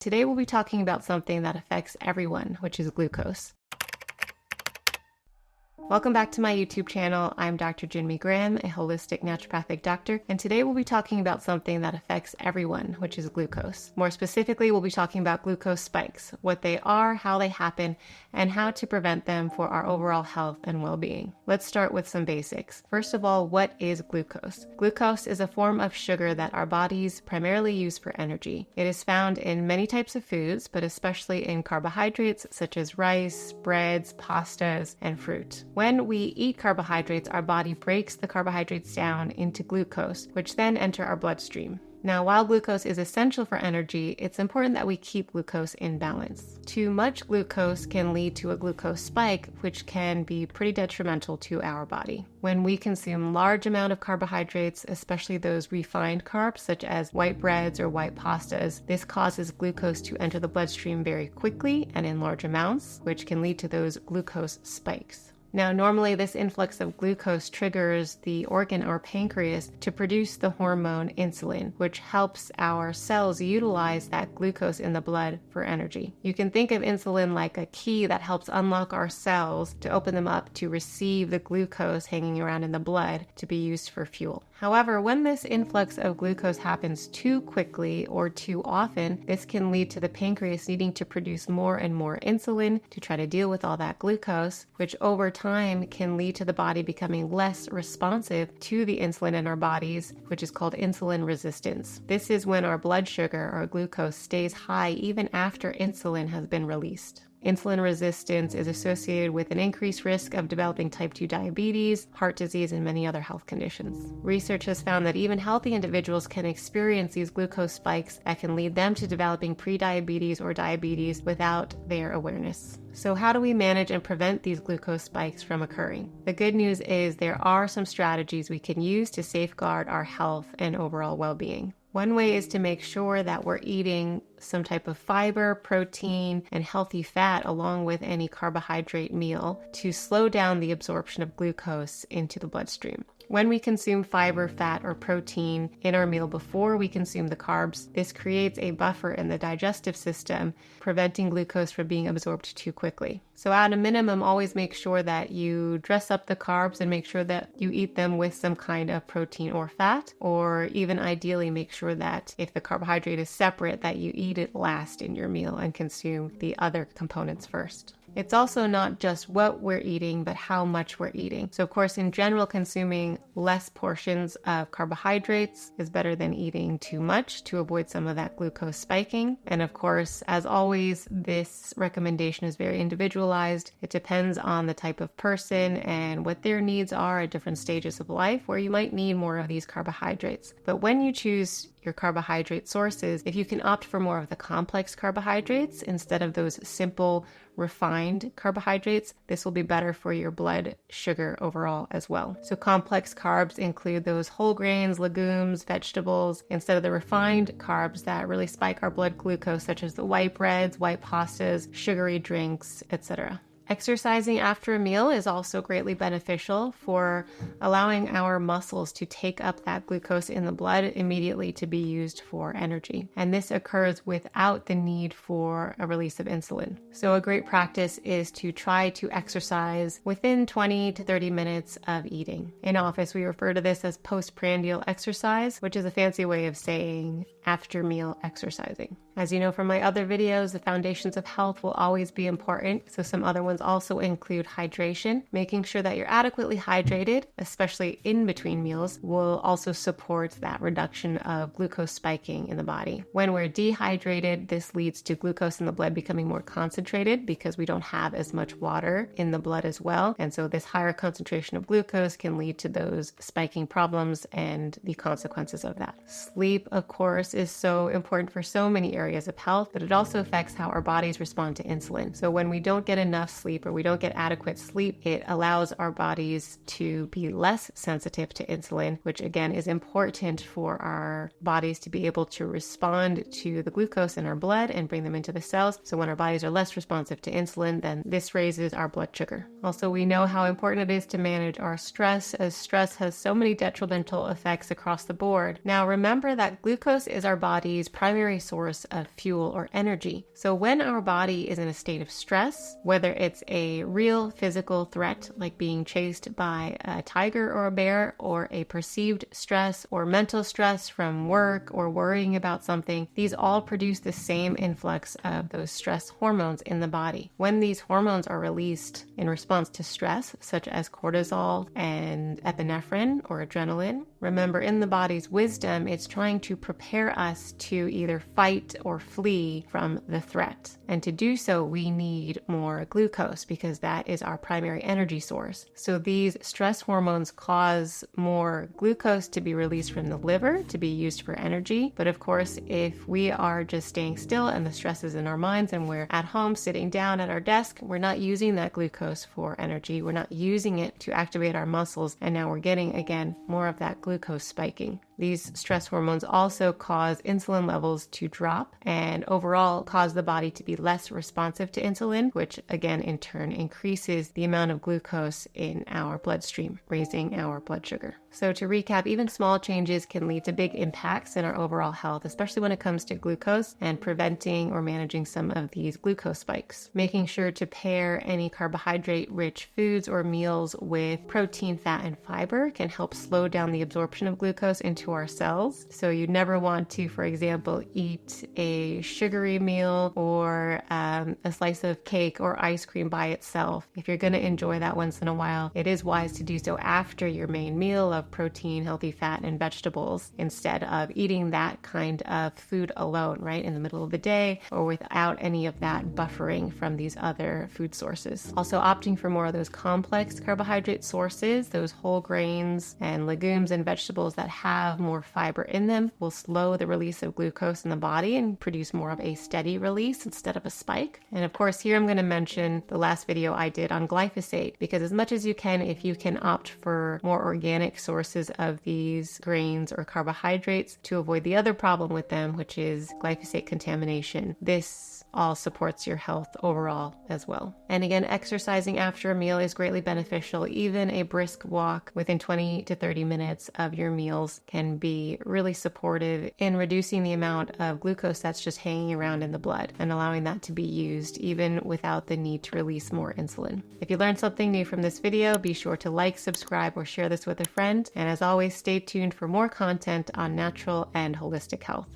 Today we'll be talking about something that affects everyone, which is glucose. Welcome back to my YouTube channel. I'm Dr. Jinmee Graham, a holistic naturopathic doctor, and today we'll be talking about something that affects everyone, which is glucose. More specifically, we'll be talking about glucose spikes, what they are, how they happen, and how to prevent them for our overall health and well-being. Let's start with some basics. First of all, what is glucose? Glucose is a form of sugar that our bodies primarily use for energy. It is found in many types of foods, but especially in carbohydrates such as rice, breads, pastas, and fruit. When we eat carbohydrates, our body breaks the carbohydrates down into glucose, which then enter our bloodstream. Now, while glucose is essential for energy, it's important that we keep glucose in balance. Too much glucose can lead to a glucose spike, which can be pretty detrimental to our body. When we consume large amount of carbohydrates, especially those refined carbs such as white breads or white pastas, this causes glucose to enter the bloodstream very quickly and in large amounts, which can lead to those glucose spikes. Now, normally this influx of glucose triggers the organ or pancreas to produce the hormone insulin, which helps our cells utilize that glucose in the blood for energy. You can think of insulin like a key that helps unlock our cells to open them up to receive the glucose hanging around in the blood to be used for fuel. However, when this influx of glucose happens too quickly or too often, this can lead to the pancreas needing to produce more and more insulin to try to deal with all that glucose, which over time can lead to the body becoming less responsive to the insulin in our bodies, which is called insulin resistance. This is when our blood sugar or glucose stays high even after insulin has been released. Insulin resistance is associated with an increased risk of developing type 2 diabetes, heart disease, and many other health conditions. Research has found that even healthy individuals can experience these glucose spikes that can lead them to developing prediabetes or diabetes without their awareness. So how do we manage and prevent these glucose spikes from occurring? The good news is there are some strategies we can use to safeguard our health and overall well-being. One way is to make sure that we're eating some type of fiber, protein, and healthy fat along with any carbohydrate meal to slow down the absorption of glucose into the bloodstream. When we consume fiber, fat, or protein in our meal before we consume the carbs, this creates a buffer in the digestive system, preventing glucose from being absorbed too quickly. So at a minimum, always make sure that you dress up the carbs and make sure that you eat them with some kind of protein or fat, or even ideally make sure that if the carbohydrate is separate, that you eat it last in your meal and consume the other components first. It's also not just what we're eating, but how much we're eating. So of course, in general, consuming less portions of carbohydrates is better than eating too much to avoid some of that glucose spiking. And of course, as always, this recommendation is very individualized. It depends on the type of person and what their needs are at different stages of life, where you might need more of these carbohydrates. But when you choose your carbohydrate sources, if you can opt for more of the complex carbohydrates instead of those simple refined carbohydrates, this will be better for your blood sugar overall as well. So complex carbs include those whole grains, legumes, vegetables, instead of the refined carbs that really spike our blood glucose, such as the white breads, white pastas, sugary drinks, etc. Exercising after a meal is also greatly beneficial for allowing our muscles to take up that glucose in the blood immediately to be used for energy. And this occurs without the need for a release of insulin. So a great practice is to try to exercise within 20 to 30 minutes of eating. In office, we refer to this as postprandial exercise, which is a fancy way of saying after meal exercising. As you know from my other videos, the foundations of health will always be important. So some other ones also include hydration. Making sure that you're adequately hydrated, especially in between meals, will also support that reduction of glucose spiking in the body. When we're dehydrated, this leads to glucose in the blood becoming more concentrated because we don't have as much water in the blood as well. And so this higher concentration of glucose can lead to those spiking problems and the consequences of that. Sleep, of course, is so important for so many areas of health, but it also affects how our bodies respond to insulin. So when we don't get enough sleep or we don't get adequate sleep, it allows our bodies to be less sensitive to insulin, which again is important for our bodies to be able to respond to the glucose in our blood and bring them into the cells. So when our bodies are less responsive to insulin, then this raises our blood sugar. Also, we know how important it is to manage our stress, as stress has so many detrimental effects across the board. Now, remember that glucose is is our body's primary source of fuel or energy. So when our body is in a state of stress, whether it's a real physical threat like being chased by a tiger or a bear, or a perceived stress or mental stress from work or worrying about something, these all produce the same influx of those stress hormones in the body. When these hormones are released in response to stress, such as cortisol and epinephrine or adrenaline, remember, in the body's wisdom, it's trying to prepare us to either fight or flee from the threat. And to do so, we need more glucose because that is our primary energy source. So these stress hormones cause more glucose to be released from the liver to be used for energy. But of course, if we are just staying still and the stress is in our minds and we're at home sitting down at our desk, we're not using that glucose for energy. We're not using it to activate our muscles. And now we're getting, again, more of that glucose spiking. These stress hormones also cause insulin levels to drop and overall cause the body to be less responsive to insulin, which again in turn increases the amount of glucose in our bloodstream, raising our blood sugar. So to recap, even small changes can lead to big impacts in our overall health, especially when it comes to glucose and preventing or managing some of these glucose spikes. Making sure to pair any carbohydrate-rich foods or meals with protein, fat, and fiber can help slow down the absorption of glucose into our cells. So you never want to, for example, eat a sugary meal or a slice of cake or ice cream by itself. If you're going to enjoy that once in a while, it is wise to do so after your main meal of protein, healthy fat, and vegetables instead of eating that kind of food alone, right, in the middle of the day or without any of that buffering from these other food sources. Also, opting for more of those complex carbohydrate sources, those whole grains and legumes and vegetables that have more fiber in them, will slow the release of glucose in the body and produce more of a steady release instead of a spike. And of course, here I'm going to mention the last video I did on glyphosate, because as much as you can, if you can opt for more organic sources of these grains or carbohydrates to avoid the other problem with them, which is glyphosate contamination, this all supports your health overall as well. And again, exercising after a meal is greatly beneficial. Even a brisk walk within 20 to 30 minutes of your meals can be really supportive in reducing the amount of glucose that's just hanging around in the blood and allowing that to be used even without the need to release more insulin. If you learned something new from this video, be sure to like, subscribe, or share this with a friend. And as always, stay tuned for more content on natural and holistic health.